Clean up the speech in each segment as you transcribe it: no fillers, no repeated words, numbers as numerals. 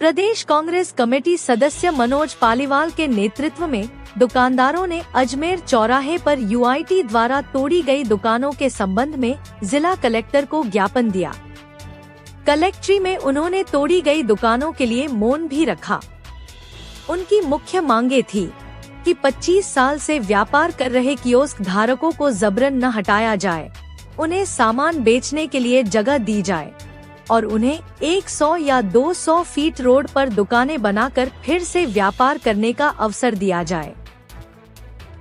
प्रदेश Congress committee सदस्य मनोज पालीवाल के नेतृत्व में दुकानदारों ने अजमेर चौराहे पर यूआईटी द्वारा तोड़ी गई दुकानों के संबंध में जिला कलेक्टर को ज्ञापन दिया। कलेक्ट्री में उन्होंने तोड़ी गई दुकानों के लिए मौन भी रखा। उनकी मुख्य मांगे थी कि 25 साल से व्यापार कर रहे कियोस्क धारकों को जबरन न हटाया जाए, उन्हें सामान बेचने के लिए जगह दी जाए और उन्हें 100 या 200 फीट रोड पर दुकानें बनाकर फिर से व्यापार करने का अवसर दिया जाए।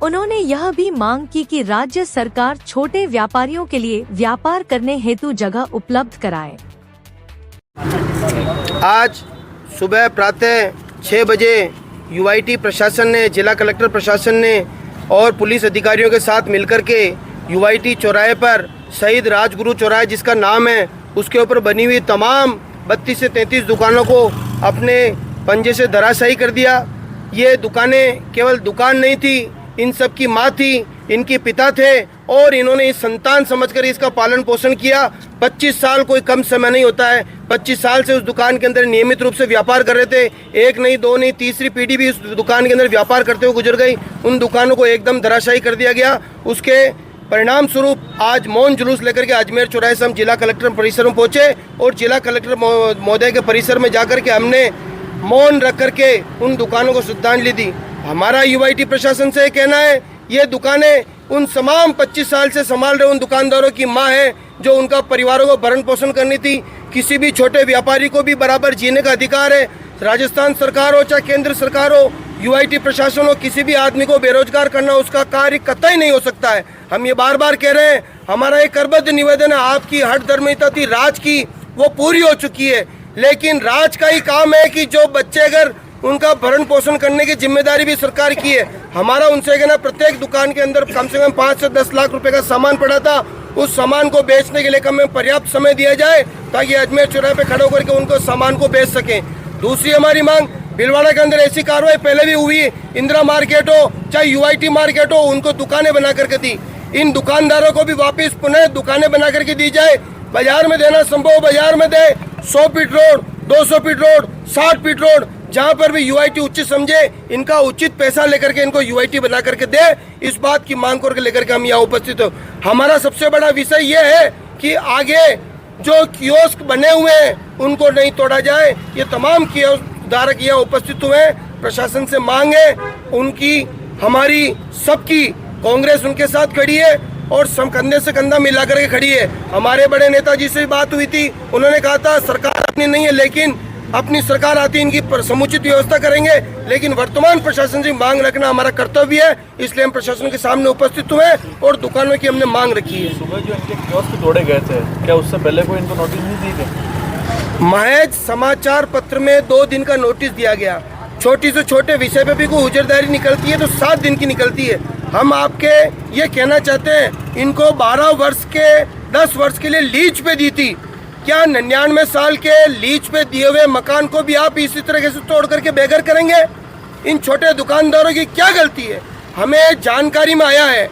उन्होंने यह भी मांग की कि राज्य सरकार छोटे व्यापारियों के लिए व्यापार करने हेतु जगह उपलब्ध कराए। आज सुबह प्रातः 6 बजे यूआईटी प्रशासन ने, जिला कलेक्टर प्रशासन ने और पुलिस अधिकारियों के साथ मिलकर के यूआईटी चौराहे पर शहीद राजगुरु चौराहे जिसका नाम है, उसके ऊपर बनी हुई तमाम 32 से 33 दुकानों को अपने पंजे से धराशायी कर दिया। ये दुकानें केवल दुकान नहीं थी, इन सब की माँ थी, इनके पिता थे और इन्होंने इस संतान समझकर इसका पालन पोषण किया। 25 साल कोई कम समय नहीं होता है। 25 साल से उस दुकान के अंदर नियमित रूप से व्यापार कर रहे थे। एक नहीं, दो नहीं, तीसरी पीढ़ी भी उस दुकान के अंदर व्यापार करते हुए गुजर गई। उन दुकानों को एकदम धराशायी कर दिया गया। उसके परिणाम स्वरूप आज मौन जुलूस लेकर के अजमेर चौराहे से हम जिला कलेक्टर परिसर में पहुंचे और जिला कलेक्टर महोदय के परिसर में जाकर के हमने मौन रख करके उन दुकानों को श्रद्धांजलि दी। हमारा यूआईटी प्रशासन से कहना है, ये दुकानें उन तमाम 25 साल से संभाल रहे उन दुकानदारों की माँ है जो उनका परिवारों को भरण पोषण करनी थी। किसी भी छोटे व्यापारी को भी बराबर जीने का अधिकार है। राजस्थान सरकार हो चाहे केंद्र सरकार हो, यूआईटी प्रशासन हो, किसी भी आदमी को बेरोजगार करना उसका कार्य कतई नहीं हो सकता है। हम ये बार बार कह रहे हैं, हमारा एक करबद्ध निवेदन है। आपकी हठ धर्मिता थी राज की, वो पूरी हो चुकी है, लेकिन राज का ही काम है कि जो बच्चे अगर उनका भरण पोषण करने की जिम्मेदारी भी सरकार की है। हमारा उनसे कहना, प्रत्येक दुकान के अंदर कम से कम 5 से 10 लाख रुपए का सामान पड़ा था। उस सामान को बेचने के लिए कम में पर्याप्त समय दिया जाए ताकि अजमेर चौराहे पे खड़े होकर के उनको सामान को बेच सकें। दूसरी हमारी मांग, भीलवाड़ा के अंदर ऐसी कार्रवाई पहले भी हुई, इंदिरा मार्केट हो चाहे यूआईटी मार्केट हो, उनको दुकानें बना करके दी। इन दुकानदारों को भी वापस पुनः दुकानें बना करके दी जाए। बाजार में देना संभव, बाजार में दे। 100 feet road, 200 feet road, 60 feet road, जहाँ पर भी यूआईटी उचित समझे, इनका उचित पैसा लेकर के इनको यूआईटी बना करके दे। इस बात की मांग करके लेकर के हम यहाँ उपस्थित हो। हमारा सबसे बड़ा विषय ये है कि आगे जो कियोस्क बने हुए हैं उनको नहीं तोड़ा जाए। ये तमाम कियोस्क धारक यहाँ उपस्थित हुए हैं। प्रशासन से मांग है उनकी, हमारी सबकी, कांग्रेस उनके साथ खड़ी है और सब कंधे से कंधा मिला करके खड़ी है। हमारे बड़े नेताजी से बात हुई थी, उन्होंने कहा था सरकार अपनी नहीं है, लेकिन अपनी सरकार आती इनकी समुचित व्यवस्था करेंगे। लेकिन वर्तमान प्रशासन से मांग रखना हमारा कर्तव्य है, इसलिए हम प्रशासन के सामने उपस्थित हुए और दुकानों की हमने मांग रखी है। सुबह जो इनके कियोस्क तोड़े गए थे, क्या उससे पहले कोई इनको नोटिस नहीं दी गई? महज समाचार पत्र में 2 दिन का नोटिस दिया गया। छोटी से छोटे विषय पे भी कोई उजरदारी निकलती है तो 7 दिन की निकलती है। हम आपके ये कहना चाहते हैं, इनको 12 वर्ष के 10 वर्ष के लिए लीज पे दी थी। क्या 99 साल के लीज पे दिए हुए मकान को भी आप इसी तरह से तोड़ करके बेघर करेंगे? इन छोटे दुकानदारों की क्या गलती है? हमें जानकारी में आया है।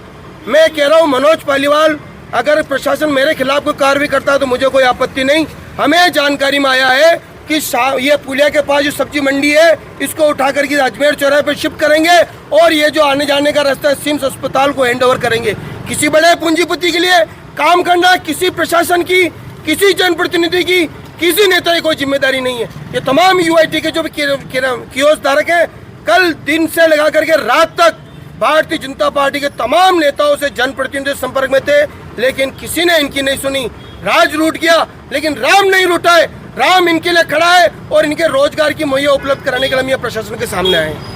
मैं कह रहा हूँ मनोज पालीवाल, अगर प्रशासन मेरे खिलाफ कोई कार्रवाई करता है तो मुझे कोई आपत्ति नहीं। हमें जानकारी में आया है कि ये पुलिया के पास जो सब्जी मंडी है, इसको उठा करके अजमेर चौराहे पर शिफ्ट करेंगे और ये जो आने जाने का रास्ता है सिम्स अस्पताल को हैंड ओवर करेंगे। किसी बड़े पूंजीपति के लिए काम करना किसी प्रशासन की, किसी जनप्रतिनिधि की, किसी नेता की कोई जिम्मेदारी नहीं है। ये तमाम यूआईटी के जो कियोस्क धारक हैं, कल दिन से लगा करके रात तक भारतीय जनता पार्टी के तमाम नेताओं से, जनप्रतिनिधि संपर्क में थे, लेकिन किसी ने इनकी नहीं सुनी। राज रूठ गया, लेकिन राम नहीं रूठा है। राम इनके लिए खड़ा है और इनके रोजगार की मुहैया उपलब्ध कराने के लिए हम ये प्रशासन के सामने आए हैं।